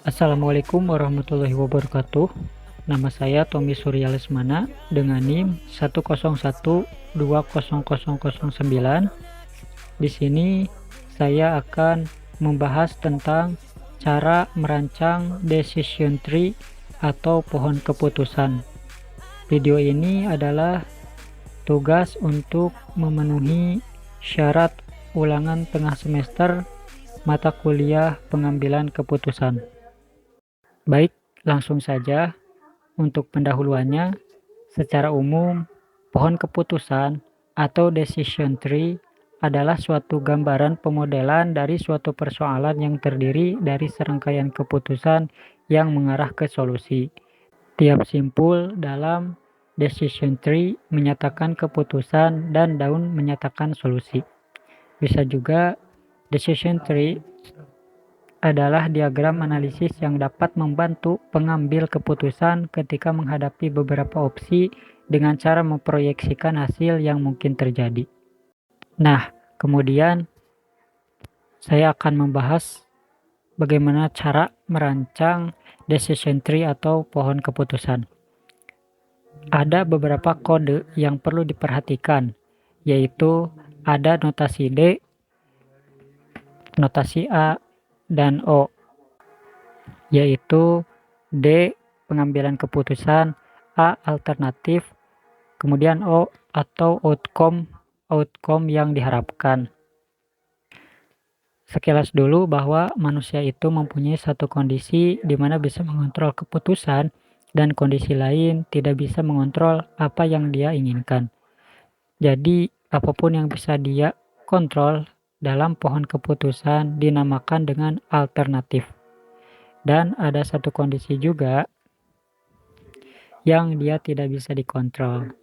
Assalamualaikum warahmatullahi wabarakatuh. Nama saya Tommy Surya Lesmana dengan NIM 101200009. Di sini saya akan membahas tentang cara merancang decision tree atau pohon keputusan. Video ini adalah tugas untuk memenuhi syarat ulangan tengah semester mata kuliah pengambilan keputusan. Baik, langsung saja. Untuk pendahuluannya, secara umum, pohon keputusan atau decision tree adalah suatu gambaran pemodelan dari suatu persoalan yang terdiri dari serangkaian keputusan yang mengarah ke solusi. Tiap simpul dalam decision tree menyatakan keputusan dan daun menyatakan solusi. Bisa juga decision tree adalah diagram analisis yang dapat membantu pengambil keputusan ketika menghadapi beberapa opsi dengan cara memproyeksikan hasil yang mungkin terjadi. Nah, kemudian saya akan membahas bagaimana cara merancang decision tree atau pohon keputusan. Ada beberapa kode yang perlu diperhatikan, yaitu ada notasi D, notasi A, dan O, yaitu D pengambilan keputusan, A alternatif, kemudian O atau outcome yang diharapkan. Sekilas dulu bahwa manusia itu mempunyai satu kondisi di mana bisa mengontrol keputusan dan kondisi lain tidak bisa mengontrol apa yang dia inginkan. Jadi apapun yang bisa dia kontrol dalam pohon keputusan dinamakan dengan alternatif. Dan ada satu kondisi juga yang dia tidak bisa dikontrol.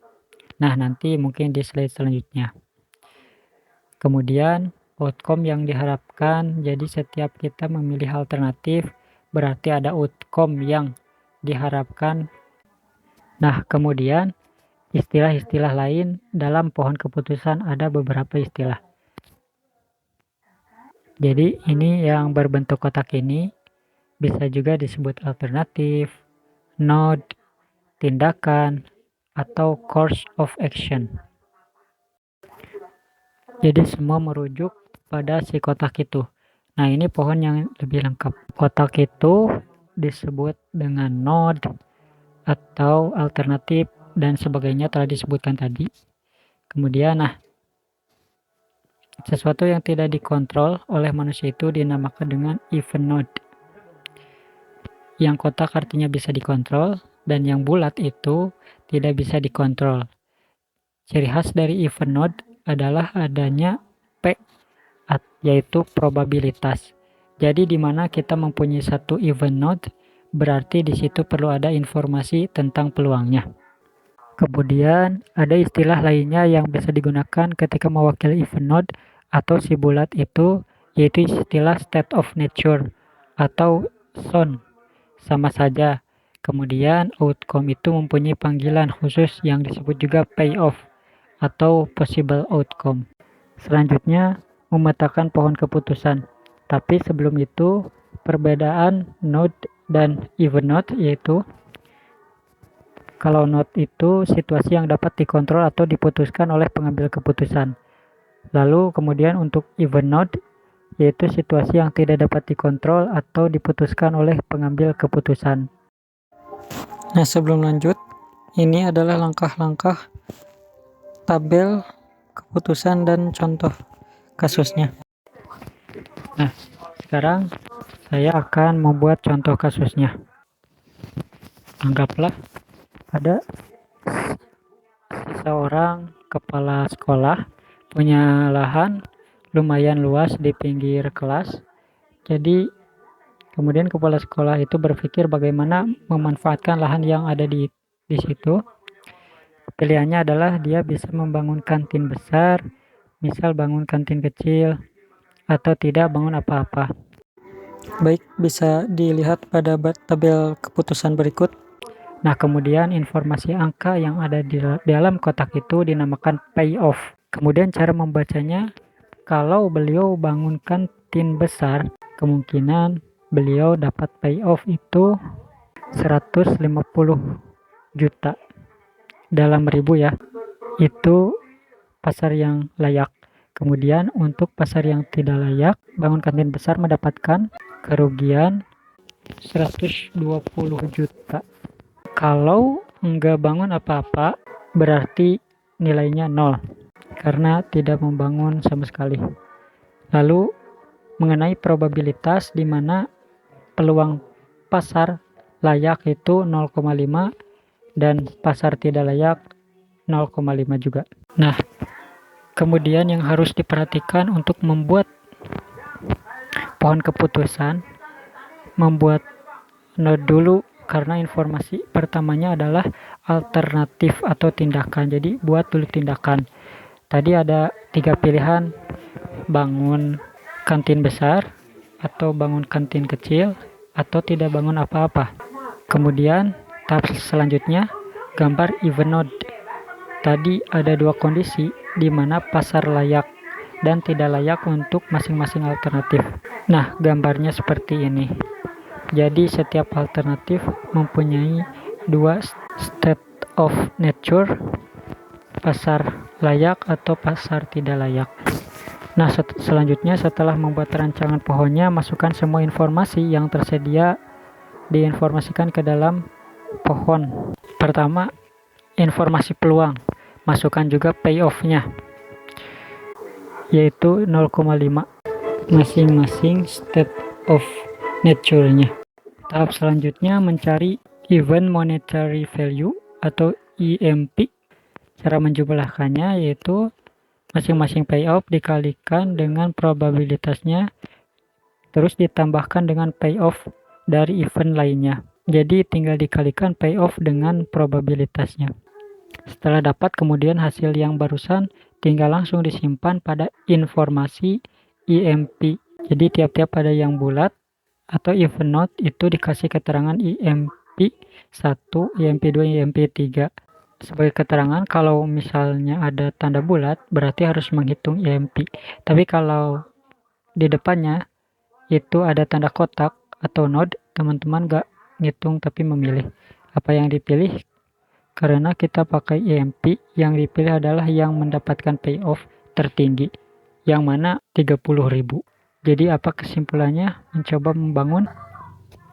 Nah, nanti mungkin di slide selanjutnya. Kemudian, outcome yang diharapkan, jadi setiap kita memilih alternatif, berarti ada outcome yang diharapkan. Nah, kemudian istilah-istilah lain dalam pohon keputusan ada beberapa istilah. Jadi, ini yang berbentuk kotak ini bisa juga disebut alternatif, node, tindakan, atau course of action. Jadi semua merujuk pada si kotak itu. Nah, ini pohon yang lebih lengkap. Kotak itu disebut dengan node atau alternatif dan sebagainya telah disebutkan tadi. Kemudian, sesuatu yang tidak dikontrol oleh manusia itu dinamakan dengan event node. Yang kotak artinya bisa dikontrol, dan yang bulat itu tidak bisa dikontrol. Ciri khas dari event node adalah adanya P, yaitu probabilitas. Jadi di mana kita mempunyai satu event node, berarti di situ perlu ada informasi tentang peluangnya. Kemudian ada istilah lainnya yang bisa digunakan ketika mewakili event node atau si bulat itu, yaitu istilah state of nature atau SON. Sama saja. Kemudian outcome itu mempunyai panggilan khusus yang disebut juga payoff atau possible outcome. Selanjutnya, memetakan pohon keputusan. Tapi sebelum itu, perbedaan node dan event node yaitu kalau node itu situasi yang dapat dikontrol atau diputuskan oleh pengambil keputusan. Lalu kemudian untuk event node yaitu situasi yang tidak dapat dikontrol atau diputuskan oleh pengambil keputusan. Nah, sebelum lanjut, ini adalah langkah-langkah tabel keputusan dan contoh kasusnya. Nah, sekarang saya akan membuat contoh kasusnya. Anggaplah ada seorang kepala sekolah punya lahan lumayan luas di pinggir kelas. Jadi kemudian kepala sekolah itu berpikir bagaimana memanfaatkan lahan yang ada di situ. Pilihannya adalah dia bisa membangun kantin besar, misal bangun kantin kecil, atau tidak bangun apa-apa. Baik, bisa dilihat pada tabel keputusan berikut. Nah, kemudian informasi angka yang ada di dalam kotak itu dinamakan payoff. Kemudian cara membacanya, kalau beliau bangun kantin besar, kemungkinan beliau dapat payoff itu 150 juta dalam ribu ya. Itu pasar yang layak. Kemudian untuk pasar yang tidak layak, bangun kantin besar mendapatkan kerugian 120 juta. Kalau enggak bangun apa-apa, berarti nilainya 0 karena tidak membangun sama sekali. Lalu mengenai probabilitas di mana peluang pasar layak itu 0,5 dan pasar tidak layak 0,5 juga. Nah, kemudian yang harus diperhatikan untuk membuat pohon keputusan, membuat node dulu, karena informasi pertamanya adalah alternatif atau tindakan. Jadi buat dulu tindakan. Tadi ada 3 pilihan, bangun kantin besar, atau bangun kantin kecil, atau tidak bangun apa-apa. Kemudian tahap selanjutnya gambar even node. Tadi ada 2 kondisi di mana pasar layak dan tidak layak untuk masing-masing alternatif. Nah, gambarnya seperti ini. Jadi setiap alternatif mempunyai 2 state of nature, pasar layak atau pasar tidak layak. Nah, selanjutnya setelah membuat rancangan pohonnya, masukkan semua informasi yang tersedia diinformasikan ke dalam pohon. Pertama, informasi peluang. Masukkan juga payoff-nya, yaitu 0,5 masing-masing state of nature-nya. Tahap selanjutnya mencari even monetary value atau EMP. Cara menjumlahkannya yaitu masing-masing payoff dikalikan dengan probabilitasnya, terus ditambahkan dengan payoff dari event lainnya. Jadi tinggal dikalikan payoff dengan probabilitasnya. Setelah dapat, kemudian hasil yang barusan tinggal langsung disimpan pada informasi EMP. Jadi tiap-tiap ada yang bulat atau even node itu dikasih keterangan EMP 1, EMP 2, EMP 3. Sebagai keterangan, kalau misalnya ada tanda bulat berarti harus menghitung EMP. Tapi kalau di depannya itu ada tanda kotak atau node, teman-teman gak ngitung tapi memilih apa yang dipilih. Karena kita pakai EMP, yang dipilih adalah yang mendapatkan payoff tertinggi, yang mana 30.000. Jadi apa kesimpulannya? Mencoba membangun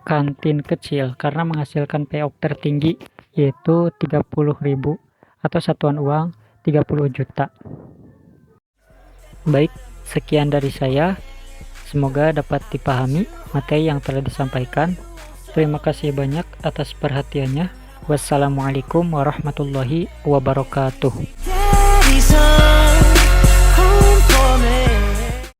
kantin kecil karena menghasilkan payoff tertinggi, yaitu 30.000 atau satuan uang 30 juta. Baik, sekian dari saya. Semoga dapat dipahami materi yang telah disampaikan. Terima kasih banyak atas perhatiannya. Wassalamualaikum warahmatullahi wabarakatuh.